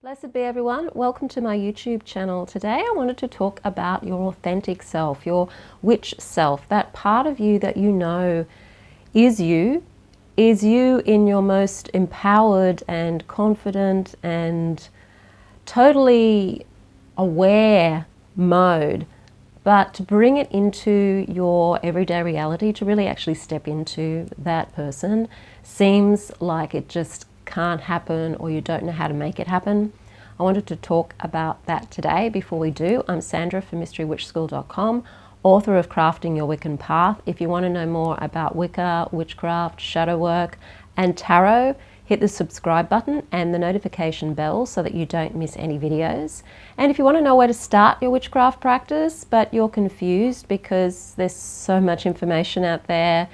Blessed be everyone. Welcome to my YouTube channel. Today I wanted to talk about your authentic self, your witch self, that part of you that you know is you in your most empowered and confident and totally aware mode. But to bring it into your everyday reality, to really actually step into that person, seems like it just can't happen or you don't know how to make it happen. I wanted to talk about that today. Before we do, I'm Sandra from MysteryWitchSchool.com, author of Crafting Your Wiccan Path. If you want to know more about Wicca, witchcraft, shadow work and tarot, hit the subscribe button and the notification bell so that you don't miss any videos. And if you want to know where to start your witchcraft practice, but you're confused because there's so much information out there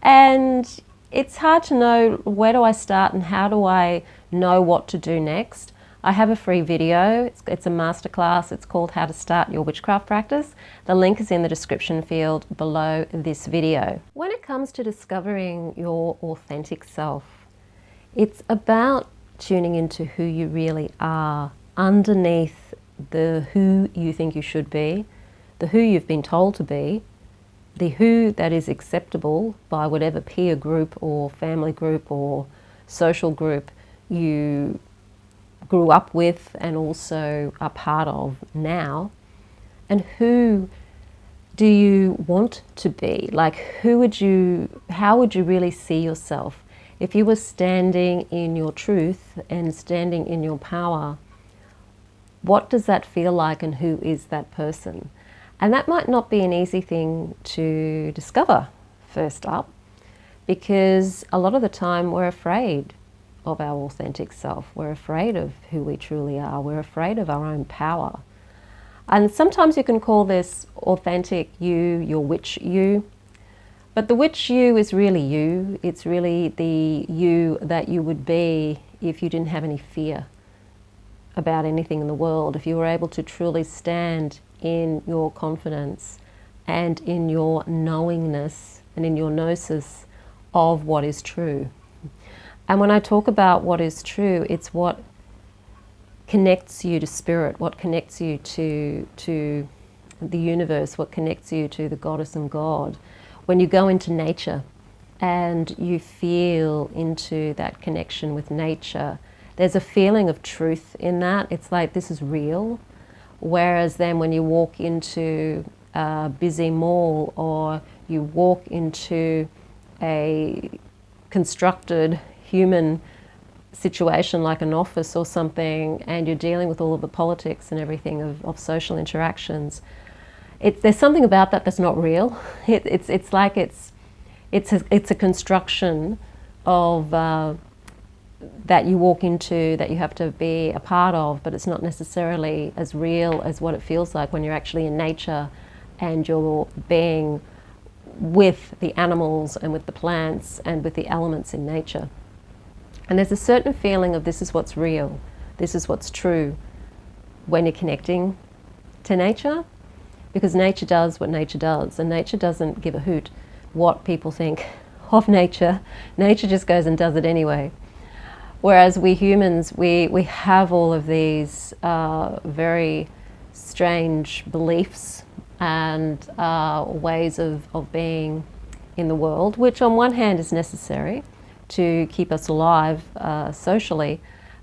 and it's hard to know where do I start and how do I know what to do next, I have a free video. It's a masterclass. It's called How to Start Your Witchcraft Practice. The link is in the description field below this video. When it comes to discovering your authentic self, it's about tuning into who you really are underneath the who you think you should be, the who you've been told to be, the who that is acceptable by whatever peer group or family group or social group you grew up with and also are part of now, and who do you want to be? Like, how would you really see yourself? If you were standing in your truth and standing in your power, what does that feel like and who is that person? And that might not be an easy thing to discover first up, because a lot of the time we're afraid of our authentic self. We're afraid of who we truly are. We're afraid of our own power. And sometimes you can call this authentic you, your witch you. But the witch you is really you. It's really the you that you would be if you didn't have any fear about anything in the world, if you were able to truly stand in your confidence and in your knowingness and in your gnosis of what is true. And when I talk about what is true, it's what connects you to spirit, what connects you to the universe, what connects you to the goddess and God. When you go into nature and you feel into that connection with nature, there's a feeling of truth in that. It's like, this is real. Whereas then when you walk into a busy mall or you walk into a constructed human situation like an office or something, and you're dealing with all of the politics and everything of social interactions, there's something about that that's not real. It's like it's a construction of that you walk into, that you have to be a part of, but it's not necessarily as real as what it feels like when you're actually in nature and you're being with the animals and with the plants and with the elements in nature. And there's a certain feeling of this is what's real, this is what's true when you're connecting to nature, because nature does what nature does, and nature doesn't give a hoot what people think of nature. Nature just goes and does it anyway. Whereas we humans, we have all of these very strange beliefs and ways of being in the world, which on one hand is necessary to keep us alive socially,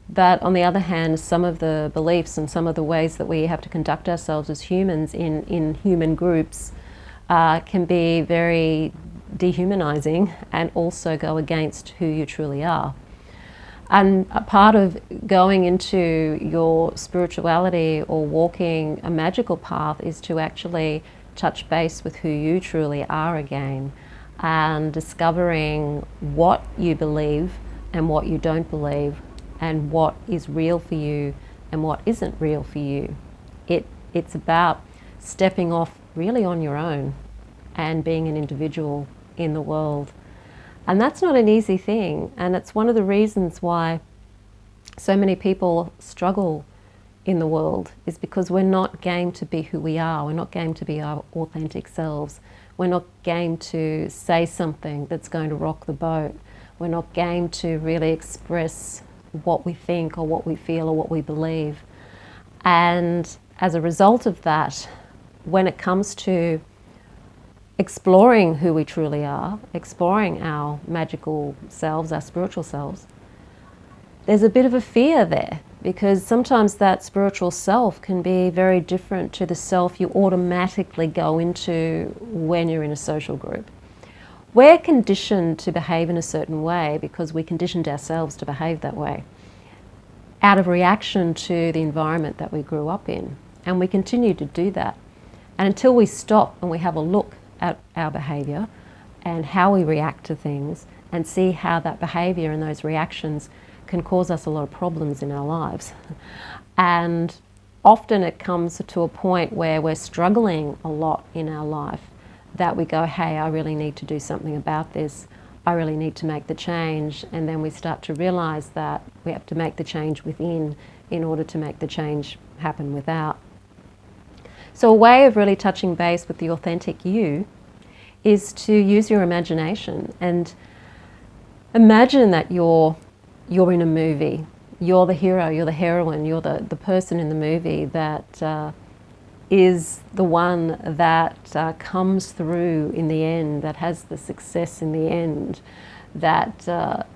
but on the other hand, some of the beliefs and some of the ways that we have to conduct ourselves as humans in human groups can be very dehumanizing and also go against who you truly are. And a part of going into your spirituality or walking a magical path is to actually touch base with who you truly are again, and discovering what you believe and what you don't believe, and what is real for you and what isn't real for you. It's about stepping off really on your own and being an individual in the world. And that's not an easy thing, and it's one of the reasons why so many people struggle in the world, is because we're not game to be who we are. We're not game to be our authentic selves. We're not game to say something that's going to rock the boat. We're not game to really express what we think or what we feel or what we believe. And as a result of that, when it comes to exploring who we truly are, exploring our magical selves, our spiritual selves, there's a bit of a fear there, because sometimes that spiritual self can be very different to the self you automatically go into when you're in a social group. We're conditioned to behave in a certain way because we conditioned ourselves to behave that way out of reaction to the environment that we grew up in. And we continue to do that. And until we stop and we have a look at our behavior and how we react to things and see how that behavior and those reactions can cause us a lot of problems in our lives. And often it comes to a point where we're struggling a lot in our life, that we go, hey, I really need to do something about this. I really need to make the change. And then we start to realize that we have to make the change within in order to make the change happen without. So a way of really touching base with the authentic you is to use your imagination and imagine that you're in a movie. You're the hero, you're the heroine, you're the person in the movie that is the one that comes through in the end, that has the success in the end, that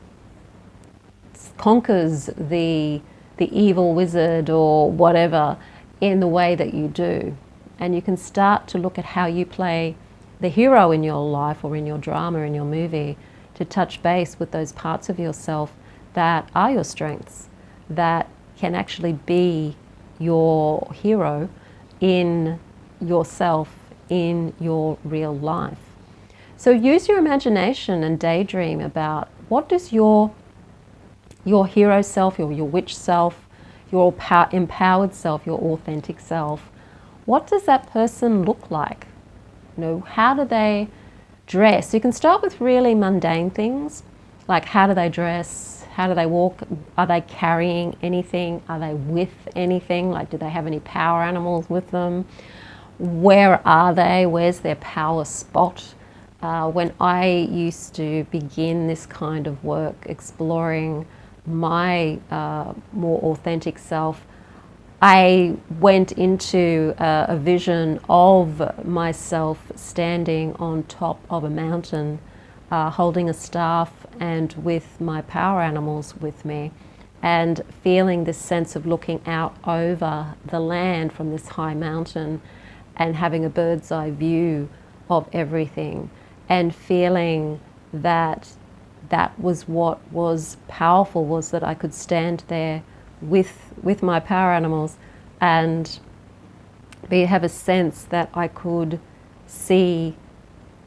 conquers the evil wizard or whatever in the way that you do. And you can start to look at how you play the hero in your life or in your drama, in your movie, to touch base with those parts of yourself that are your strengths, that can actually be your hero in yourself, in your real life. So use your imagination and daydream about what does your hero self, your witch self, your empowered self, your authentic self, what does that person look like? You know, how do they dress? You can start with really mundane things, like how do they dress? How do they walk? Are they carrying anything? Are they with anything? Like, do they have any power animals with them? Where are they? Where's their power spot? When I used to begin this kind of work, exploring my more authentic self, I went into a vision of myself standing on top of a mountain, holding a staff and with my power animals with me, and feeling this sense of looking out over the land from this high mountain and having a bird's eye view of everything, and feeling that that was what was powerful, was that I could stand there with my power animals and have a sense that I could see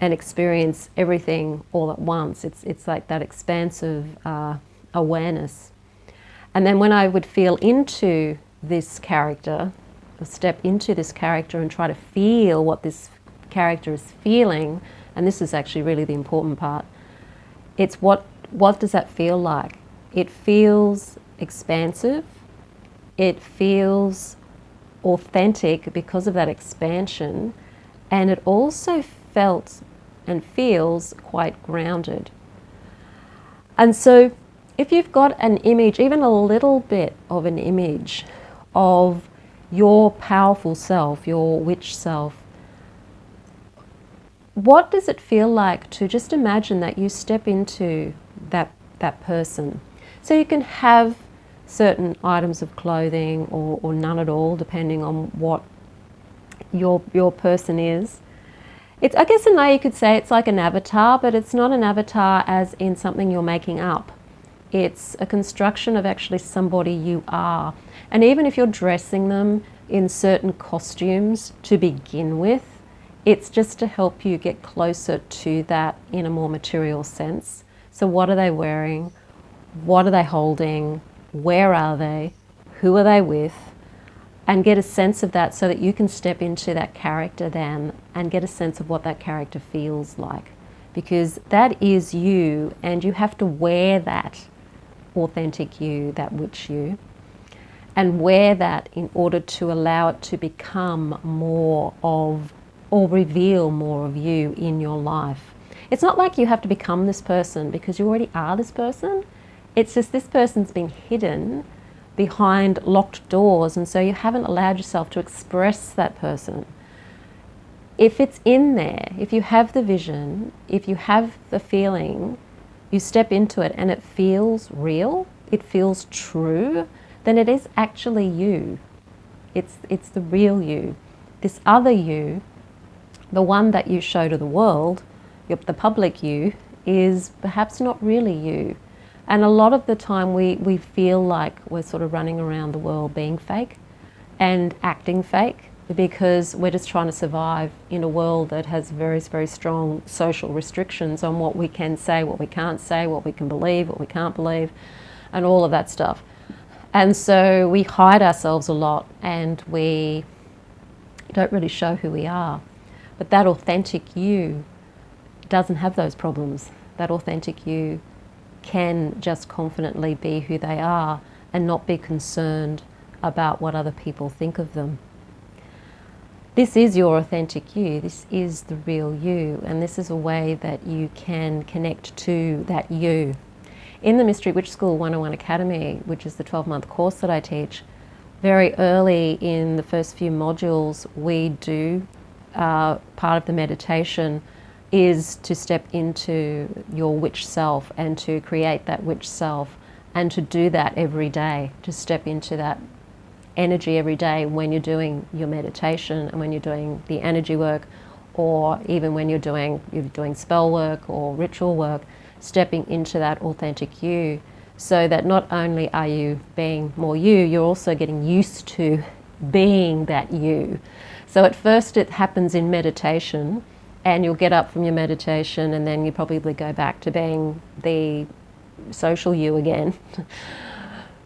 and experience everything all at once. It's like that expansive awareness. And then when I would feel into this character, or step into this character and try to feel what this character is feeling, and this is actually really the important part, it's what does that feel like? It feels expansive, it feels authentic because of that expansion, and it also felt and feels quite grounded. And so if you've got an image, even a little bit of an image of your powerful self, your witch self, what does it feel like to just imagine that you step into that person? So you can have certain items of clothing or none at all, depending on what your person is. It's, I guess in a way you could say it's like an avatar, but it's not an avatar as in something you're making up. It's a construction of actually somebody you are. And even if you're dressing them in certain costumes to begin with, it's just to help you get closer to that in a more material sense. So what are they wearing? What are they holding? Where are they? Who are they with? And get a sense of that so that you can step into that character then and get a sense of what that character feels like. Because that is you, and you have to wear that authentic you, that witch you, and wear that in order to allow it to become more of, or reveal more of you in your life. It's not like you have to become this person, because you already are this person. It's just this person's been hidden behind locked doors, and so you haven't allowed yourself to express that person. If it's in there, if you have the vision, if you have the feeling, you step into it and it feels real, it feels true, then it is actually you. It's the real you. This other you, the one that you show to the world, the public you, is perhaps not really you. And a lot of the time we feel like we're sort of running around the world being fake and acting fake, because we're just trying to survive in a world that has very, very strong social restrictions on what we can say, what we can't say, what we can believe, what we can't believe, and all of that stuff. And so we hide ourselves a lot and we don't really show who we are. But that authentic you doesn't have those problems. That authentic you can just confidently be who they are and not be concerned about what other people think of them. This is your authentic you. This is the real you, and this is a way that you can connect to that you. In the Mystery Witch School 101 Academy, which is the 12-month course that I teach, very early in the first few modules we do part of the meditation is to step into your witch self and to create that witch self, and to do that every day, to step into that energy every day when you're doing your meditation and when you're doing the energy work, or even when you're doing spell work or ritual work, stepping into that authentic you, so that not only are you being more you, you're also getting used to being that you. So at first it happens in meditation, and you'll get up from your meditation and then you probably go back to being the social you again.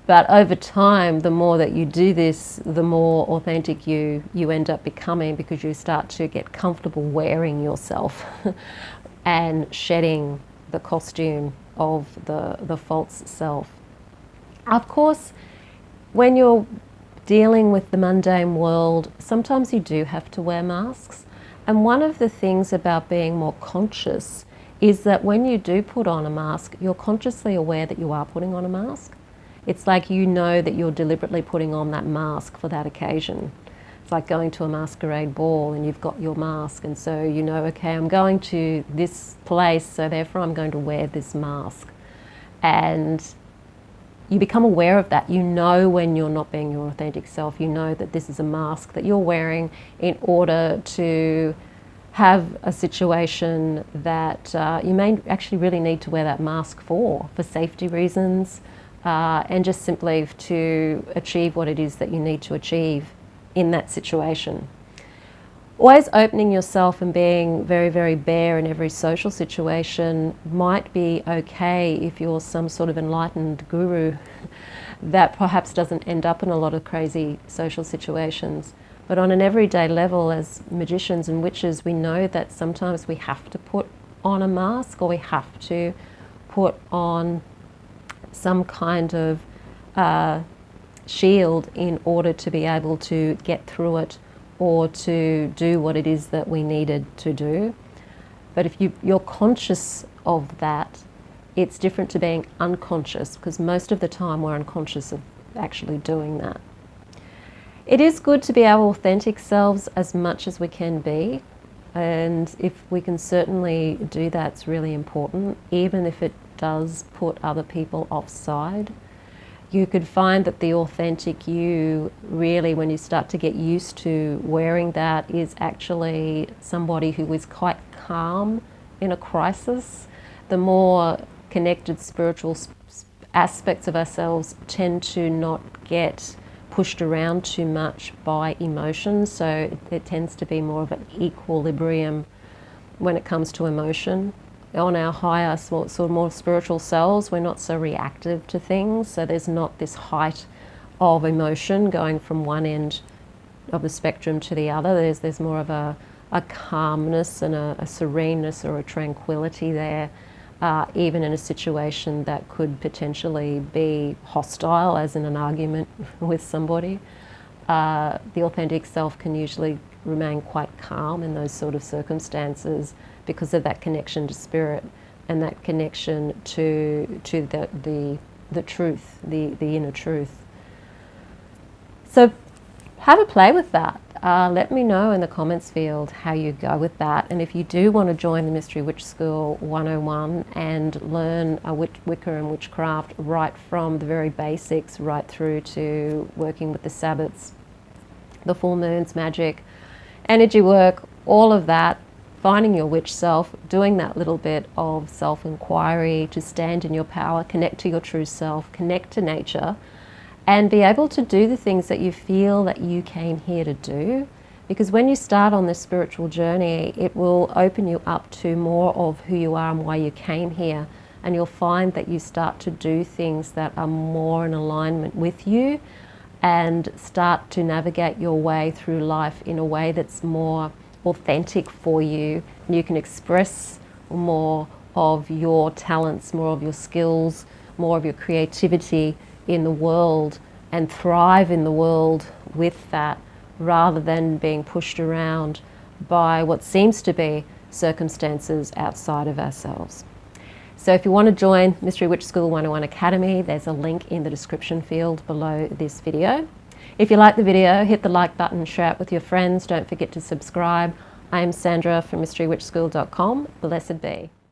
But over time, the more that you do this, the more authentic you end up becoming, because you start to get comfortable wearing yourself and shedding the costume of the false self. Of course, when you're dealing with the mundane world, sometimes you do have to wear masks. And one of the things about being more conscious is that when you do put on a mask, you're consciously aware that you are putting on a mask. It's like you know that you're deliberately putting on that mask for that occasion. It's like going to a masquerade ball and you've got your mask, and so you know, okay, I'm going to this place, so therefore I'm going to wear this mask. And you become aware of that. You know when you're not being your authentic self. You know that this is a mask that you're wearing in order to have a situation that you may actually really need to wear that mask for safety reasons, and just simply to achieve what it is that you need to achieve in that situation. Always opening yourself and being very, very bare in every social situation might be okay if you're some sort of enlightened guru that perhaps doesn't end up in a lot of crazy social situations. But on an everyday level, as magicians and witches, we know that sometimes we have to put on a mask, or we have to put on some kind of shield in order to be able to get through it, or to do what it is that we needed to do. But if you're conscious of that, it's different to being unconscious, because most of the time we're unconscious of actually doing that. It is good to be our authentic selves as much as we can be, and if we can certainly do that, it's really important, even if it does put other people offside. You could find that the authentic you, really, when you start to get used to wearing that, is actually somebody who is quite calm in a crisis. The more connected spiritual aspects of ourselves tend to not get pushed around too much by emotion, so it tends to be more of an equilibrium when it comes to emotion. On our higher, sort of more spiritual selves, we're not so reactive to things, so there's not this height of emotion going from one end of the spectrum to the other. There's more of a calmness and a sereneness or a tranquility there, even in a situation that could potentially be hostile, as in an argument with somebody. The authentic self can usually remain quite calm in those sort of circumstances, because of that connection to spirit and that connection to the the truth, the inner truth. So have a play with that. Let me know in the comments field how you go with that. And if you do want to join the Mystery Witch School 101 and learn Wicca and witchcraft right from the very basics right through to working with the Sabbats, the full moons, magic, energy work, all of that, finding your witch self, doing that little bit of self-inquiry to stand in your power, connect to your true self, connect to nature, and be able to do the things that you feel that you came here to do. Because when you start on this spiritual journey, it will open you up to more of who you are and why you came here. And you'll find that you start to do things that are more in alignment with you and start to navigate your way through life in a way that's more authentic for you. And you can express more of your talents, more of your skills, more of your creativity in the world and thrive in the world with that, rather than being pushed around by what seems to be circumstances outside of ourselves. So if you want to join Mystery Witch School 101 Academy, there's a link in the description field below this video. If you like the video, hit the like button, share it with your friends. Don't forget to subscribe. I am Sandra from mysterywitchschool.com. Blessed be.